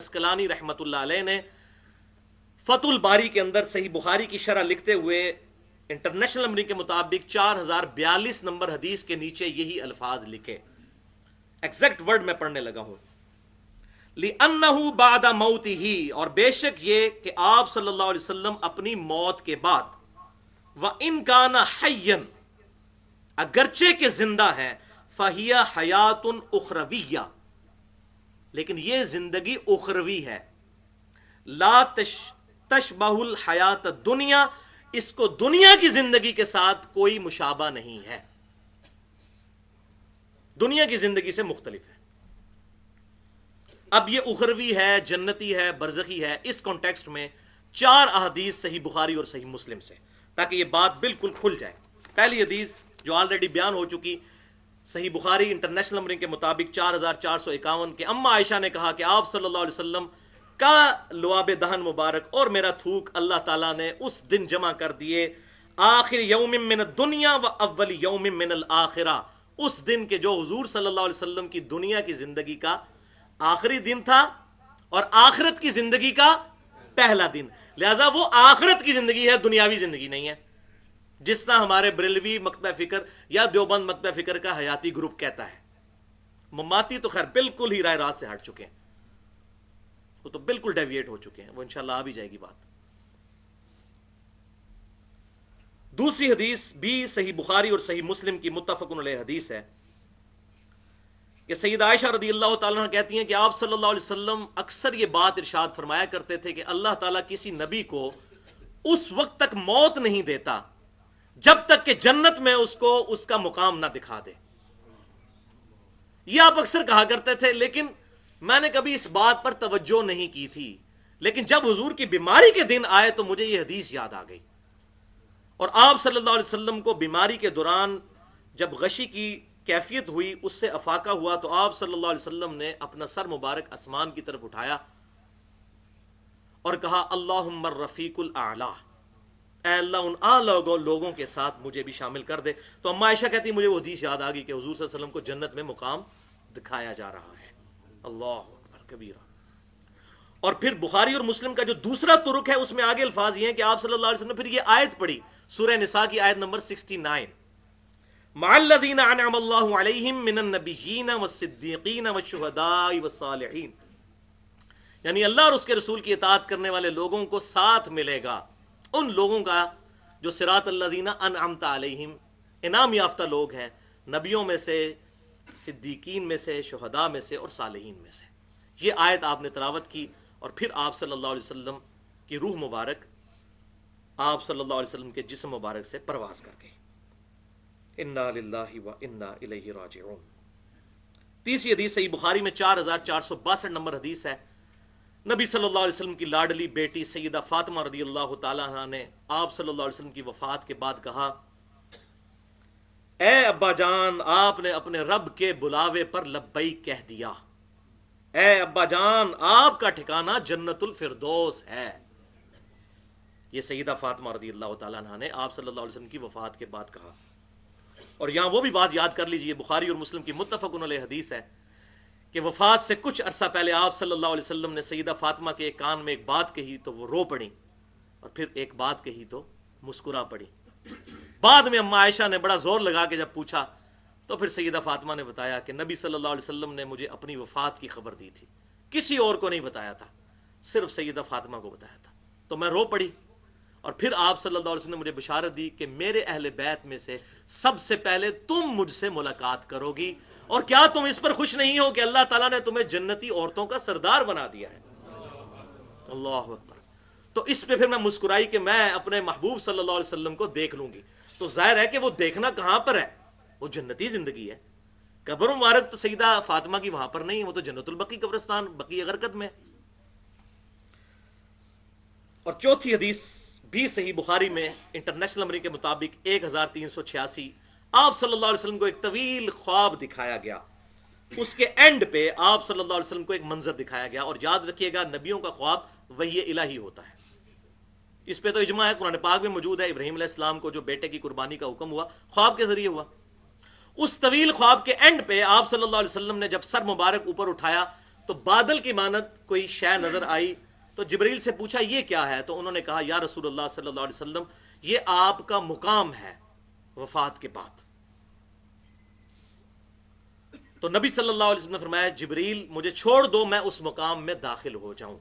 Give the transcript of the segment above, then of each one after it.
अस्कलानी रहमतुल्लाह अलैह ने फतुल बारी के अंदर सही बुखारी की शरह लिखते हुए इंटरनेशनल नंबरिंग के मुताबिक 4042 नंबर हदीस के नीचे यही अल्फाज लिखे, एग्जैक्ट वर्ड मैं पढ़ने लगा हूं, लिअन्नहु बादा मौतिही, और बेशक ये कि आप सल्लल्लाहु अलैहि वसल्लम अपनी मौत के बाद, व इन काना हय्यन, अगरचे के जिंदा है, फहिया हयातुन उखरविया, लेकिन ये जिंदगी उखरवी है, ला तशबहुल हयात दुनिया, इसको दुनिया की जिंदगी के साथ कोई मुशाबा नहीं है, दुनिया की जिंदगी से मुख्तलिफ है। अब ये उखरवी है, जन्नती है, बरज़खी है, इस कॉन्टेक्स्ट में 4 अहदीस सही बुखारी और सही मुस्लिम से, ताकि ये बात बिल्कुल खुल जाए। पहली हदीस जो ऑलरेडी बयान हो चुकी, सही बुखारी इंटरनेशनल नंबरिंग के मुताबिक 4451 के, अम्मा आयशा ने कहा कि आप सल्लल्लाहु अलैहि वसल्लम का लुआब दहन मुबारक और मेरा थूक अल्लाह ताला ने उस दिन जमा कर दिए, आखिर यौम मिन दुनिया व अव्वल यौम मिन अल आखिरा, उस दिन के जो हुजूर सल्लल्लाहु अलैहि वसल्लम की दुनिया की जिंदगी का आखिरी दिन था और आखिरत की जिंदगी का पहला दिन, लिहाजा वो आखिरत की जिंदगी है, दुनियावी जिंदगी नहीं है, जिस तरह हमारे बरेलवी मकतबा फिक्र या देवबंद मकतबा फिक्र का हयाती ग्रुप कहता है। ममाती तो खैर बिल्कुल ही राय रात से हट चुके हैं, वो तो बिल्कुल डेविएट हो चुके हैं, वो इंशाल्लाह आ भी जाएगी बात। दूसरी हदीस भी सही बुखारी और सही मुस्लिम की मुत्तफकुन अलैह हदीस है कि सैयदा आयशा रदियल्लाहु ताला अन्हा कहती हैं कि आप सल्लल्लाहु अलैहि वसल्लम अक्सर ये बात इरशाद फरमाया करते थे कि अल्लाह ताला किसी नबी को उस वक्त तक मौत नहीं देता जब तक कि जन्नत में उसको उसका मुकाम ना दिखा दे। ये आप अक्सर कहा करते थे, लेकिन मैंने कभी इस बात पर तवज्जो नहीं की थी, लेकिन जब हुजूर की बीमारी के दिन आए तो मुझे ये हदीस याद आ गई, और आप सल्लल्लाहु अलैहि वसल्लम को बीमारी के दौरान जब गशी की कैफियत हुई, उससे अफाका हुआ, तो आप सल्लल्लाहु अलैहि वसल्लम ने अपना सर मुबारक आसमान की तरफ उठाया और कहा, अल्लाहुम्मा रफीकुल आला, ऐ अल्लाह उन आला लोगों के साथ मुझे भी शामिल कर दे। तो अम्मा आयशा कहती मुझे वो हदीस याद आ गई कि हुजूर सल्लल्लाहु अलैहि वसल्लम को जन्नत में मुकाम दिखाया जा रहा है। अल्लाह अकबर कबीरा। और फिर बुखारी और मुस्लिम का जो दूसरा तुरुक है उसमें आगे अल्फाज ये हैं कि आप सल्लल्लाहु अलैहि वसल्लम फिर ये आयत पढ़ी, सूरह निसा की आयत नंबर 69, मअल्लज़ीना अनअमल्लाहु अलैहिम मिनन नबिय्यीन वस्सिद्दीक़ीन वश्शुहदाई वस्सालिहीन, यानी अल्लाह और उसके रसूल की इताअत करने वाले लोगों को साथ मिलेगा उन लोगों का जो सिरातल्लज़ीना अनअमता अलैहिम, इनाम याफ्ता लोग हैं, नबियों में से, सिद्दीकीन में से, शुहदा में से और सालिहीन में से। ये आयत आपने तिलावत की और फिर आप सल्लल्लाहु अलैहि वसल्लम की रूह मुबारक आप सल्लल्लाहु अलैहि वसल्लम के जिस्म मुबारक से परवाज कर गई। इन्ना लिल्लाहि व इन्ना इलैहि राजिऊन। तीसरी हदीस सही बुखारी में 4462 नंबर हदीस है। नबी सल्लल्लाहु अलैहि वसल्लम की लाडली बेटी सैयदा फातिमा रदियल्लाहु ताला अन्हा ने आप सल्लल्लाहु अलैहि वसल्लम की वफात के बाद कहा, ए अब्बा जान, आपने अपने रब के बुलावे पर लब्बैक कह दिया। ए अब्बा जान, आपका ठिकाना जन्नतुल फिरदौस है। ये सैयदा फातिमा रदियल्लाहु ताला अन्हा ने आप सल्लल्लाहु अलैहि वसल्लम की वफात के बाद कहा। और यहां वो भी बात याद कर लीजिए, बुखारी और मुस्लिम की मुत्तफकुन अलैह हदीस है कि वफात से कुछ अरसा पहले आप सल्लल्लाहु अलैहि वसल्लम ने सैयदा फातिमा के एक कान में एक बात कही तो वो रो पड़ी, और फिर एक बात कही तो मुस्कुरा पड़ी। बाद में अम्मा आयशा ने बड़ा जोर लगा के जब पूछा तो फिर सैयदा फातिमा ने बताया कि नबी सल्लल्लाहु अलैहि वसल्लम ने मुझे अपनी वफात की खबर दी थी, किसी और को नहीं बताया था, सिर्फ सैयदा फातिमा को बताया था। तो मैं रो पड़ी और फिर आप सल्लल्लाहु अलैहि वसल्लम ने मुझे बिशारत दी कि मेरे अहले बैत में से सबसे पहले तुम मुझसे मुलाकात करोगी, और क्या तुम इस पर खुश नहीं हो कि अल्लाह ताला ने तुम्हें जन्नती औरतों का सरदार बना दिया है। अल्लाह अकबर। तो इस पे फिर मैं मुस्कुराई कि मैं अपने महबूब सल्लल्लाहु अलैहि वसल्लम को देख लूंगी। तो जाहिर है कि वो देखना कहां पर है, वो जन्नती जिंदगी है। कब्र मुबारक तो सैयदा फातिमा की वहां पर नहीं, वो तो जन्नतुल बकी कब्रिस्तान बकी गरकत में। और चौथी हदीस भी सही बुखारी में इंटरनेशनल नंबर के मुताबिक 1386, आप सल्लल्लाहु अलैहि वसल्लम को एक तवील ख्वाब दिखाया गया। उसके एंड पे आप सल्लल्लाहु अलैहि वसल्लम को एक मंजर दिखाया गया। और याद रखिएगा, नबियों का ख्वाब वही इलाही होता है, इस पे तो इजमा है, कुरान पाक में मौजूद है। इब्राहीम अलैहिस्सलाम को जो बेटे की कुर्बानी का हुक्म हुआ ख्वाब के जरिए हुआ। उस तवील ख्वाब के एंड पे आप सल्लल्लाहु अलैहि वसल्लम ने जब सर मुबारक ऊपर उठाया تو بادل کی مانند کوئی شے نظر آئی، تو جبریل سے پوچھا یہ کیا ہے؟ تو انہوں نے کہا یا رسول اللہ صلی اللہ علیہ وسلم یہ آپ کا مقام ہے وفات کے بعد۔ تو نبی صلی اللہ علیہ وسلم نے فرمایا جبریل مجھے چھوڑ دو، میں اس مقام میں داخل ہو جاؤں۔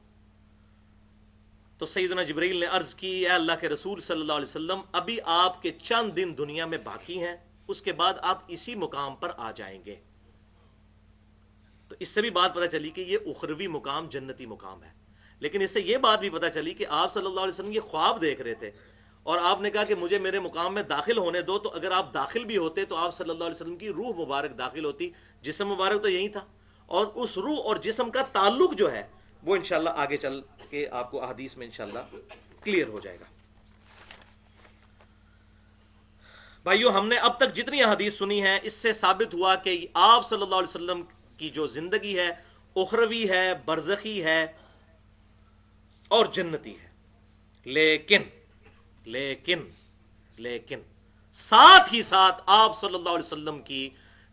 تو سیدنا جبریل نے عرض کی اے اللہ کے رسول صلی اللہ علیہ وسلم ابھی آپ کے چند دن دنیا میں باقی ہیں، اس کے بعد آپ اسی مقام پر آ جائیں گے۔ تو اس سے بھی بات پتہ چلی کہ یہ اخروی مقام جنتی مقام ہے، لیکن اس سے یہ بات بھی پتہ چلی کہ آپ صلی اللہ علیہ وسلم یہ خواب دیکھ رہے تھے اور آپ نے کہا کہ مجھے میرے مقام میں داخل ہونے دو، تو اگر آپ داخل بھی ہوتے تو آپ صلی اللہ علیہ وسلم کی روح مبارک داخل ہوتی، جسم مبارک تو یہی تھا، اور اس روح اور جسم کا تعلق جو ہے وہ انشاءاللہ آگے چل کے آپ کو احادیث میں انشاءاللہ کلیئر ہو جائے گا۔ بھائیو، ہم نے اب تک جتنی احادیث سنی ہیں اس سے ثابت ہوا کہ آپ صلی اللہ علیہ وسلم کی جو زندگی ہے اخروی ہے، برزخی ہے اور جنتی ہے، لیکن ساتھ ہی ساتھ آپ صلی اللہ علیہ وسلم کی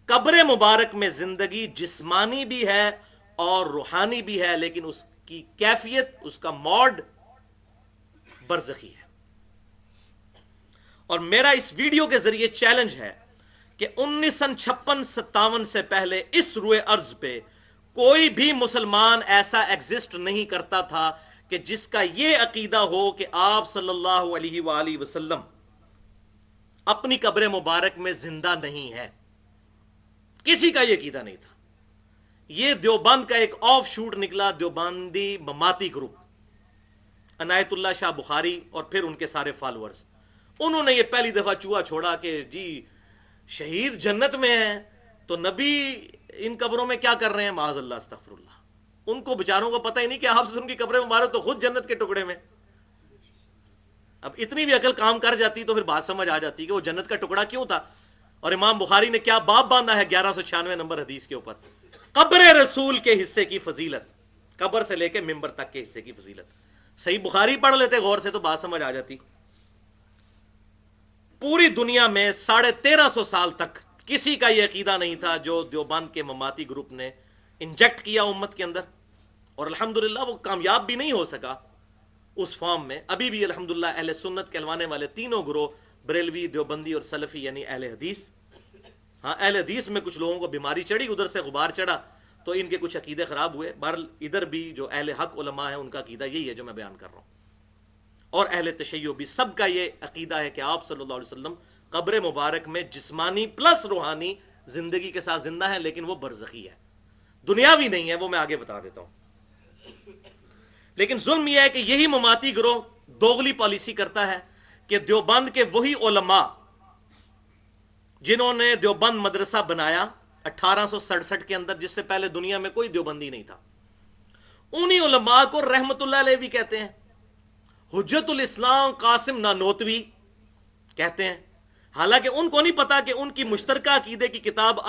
قبر مبارک میں زندگی جسمانی بھی ہے اور روحانی بھی ہے، لیکن اس کی کیفیت، اس کا موڈ برزخی ہے۔ اور میرا اس ویڈیو کے ذریعے چیلنج ہے کہ 1956-57 سے پہلے اس روئے ارض پہ کوئی بھی مسلمان ایسا ایگزسٹ نہیں کرتا تھا کہ جس کا یہ عقیدہ ہو کہ آپ صلی اللہ علیہ وآلہ وسلم اپنی قبر مبارک میں زندہ نہیں ہے۔ کسی کا یہ عقیدہ نہیں تھا۔ یہ دیوبند کا ایک آف شوٹ نکلا، دیوبندی مماتی گروپ، عنایت اللہ شاہ بخاری اور پھر ان کے سارے فالورز، انہوں نے یہ پہلی دفعہ چوہا چھوڑا کہ جی شہید جنت میں ہیں تو نبی ان قبروں میں کیا کر رہے ہیں، معاذ اللہ استغفر اللہ۔ ان کو بیچاروں کو پتہ ہی نہیں کہ آپ سے ان کی قبر مبارک تو خود جنت کے ٹکڑے میں۔ اب اتنی بھی عقل کام کر جاتی تو پھر بات سمجھ آ جاتی کہ وہ جنت کا ٹکڑا کیوں تھا، اور امام بخاری نے کیا باب باندھا ہے 1196 نمبر حدیث کے اوپر، قبر رسول کے حصے کی فضیلت، قبر سے لے کے ممبر تک کے حصے کی فضیلت۔ صحیح بخاری پڑھ لیتے غور سے تو بات سمجھ آ جاتی۔ پوری دنیا میں 1350 سال تک کسی کا یہ عقیدہ نہیں تھا جو دیوبند کے مماتی گروپ نے انجیکٹ کیا امت کے اندر، اور الحمدللہ وہ کامیاب بھی نہیں ہو سکا اس فارم میں۔ ابھی بھی الحمدللہ اہل سنت کہلوانے والے تینوں گروہ، بریلوی، دیوبندی اور سلفی یعنی اہل حدیث، ہاں اہل حدیث میں کچھ لوگوں کو بیماری چڑھی، ادھر سے غبار چڑھا تو ان کے کچھ عقیدے خراب ہوئے۔ بہرحال ادھر بھی جو اہل حق علماء ہیں ان کا عقیدہ یہی ہے جو میں بیان کر رہا ہوں، اور اہل تشیع بھی، سب کا یہ عقیدہ ہے کہ آپ صلی اللہ علیہ وسلم قبر مبارک میں جسمانی پلس روحانی زندگی کے ساتھ زندہ ہیں، لیکن وہ برزخی ہے، دنیاوی نہیں ہے، وہ میں آگے بتا دیتا ہوں۔ لیکن ظلم یہ ہے کہ یہی مماتی گروہ دوغلی پالیسی کرتا ہے کہ دیوبند کے وہی علماء جنہوں نے دیوبند مدرسہ بنایا 1867 کے اندر، جس سے پہلے دنیا میں کوئی دیوبندی نہیں تھا، انہی علماء کو رحمت اللہ علیہ بھی کہتے ہیں، حجت الاسلام قاسم نانوتوی کہتے ہیں، حالانکہ ان کو نہیں پتا کہ ان کی مشترکہ عقیدے کی کتاب